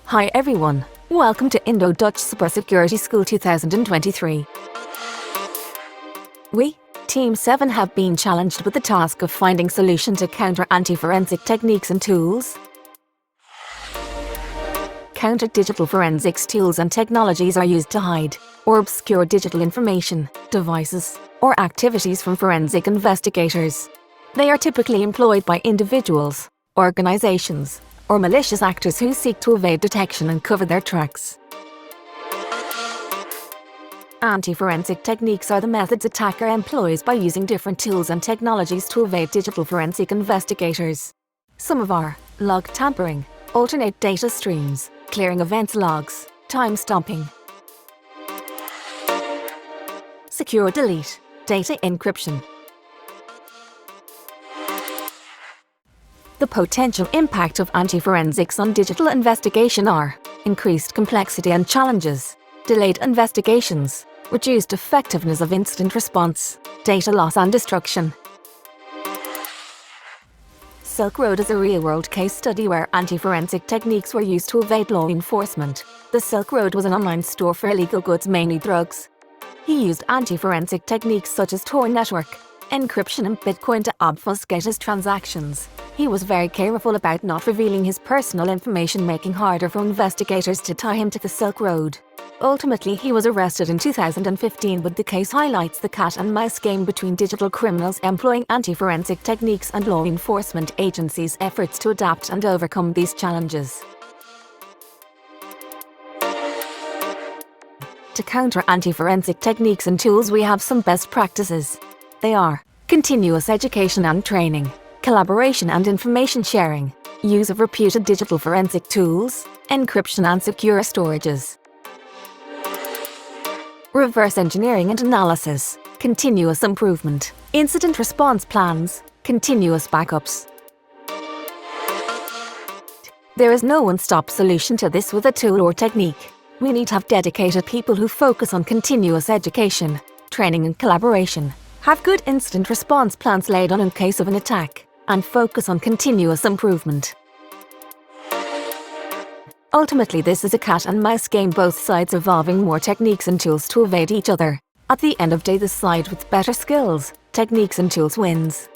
Hi everyone, welcome to Indo-Dutch Cybersecurity School 2023. We, Team 7, have been challenged with the task of finding solution to counter anti-forensic techniques and tools. Counter digital forensics tools and technologies are used to hide or obscure digital information, devices, or activities from forensic investigators. They are typically employed by individuals, organizations, or malicious actors who seek to evade detection and cover their tracks. Anti-forensic techniques are the methods attacker employs by using different tools and technologies to evade digital forensic investigators. Some of are log tampering, alternate data streams, clearing events logs, time stopping, secure delete, data encryption. The potential impact of anti-forensics on digital investigation are increased complexity and challenges, delayed investigations, reduced effectiveness of incident response, data loss and destruction. Silk Road is a real-world case study where anti-forensic techniques were used to evade law enforcement. The Silk Road was an online store for illegal goods, mainly drugs. He used anti-forensic techniques such as Tor network, encryption and Bitcoin to obfuscate his transactions. He was very careful about not revealing his personal information, making it harder for investigators to tie him to the Silk Road. Ultimately, he was arrested in 2015, but the case highlights the cat-and-mouse game between digital criminals employing anti-forensic techniques and law enforcement agencies' efforts to adapt and overcome these challenges. To counter anti-forensic techniques and tools, we have some best practices. They are continuous education and training, collaboration and information sharing, use of reputed digital forensic tools, encryption and secure storages, reverse engineering and analysis, continuous improvement, incident response plans, continuous backups. There is no one-stop solution to this with a tool or technique. We need to have dedicated people who focus on continuous education, training and collaboration, have good incident response plans laid on in case of an attack, and focus on continuous improvement. Ultimately, this is a cat-and-mouse game, both sides evolving more techniques and tools to evade each other. At the end of the day, the side with better skills, techniques and tools wins.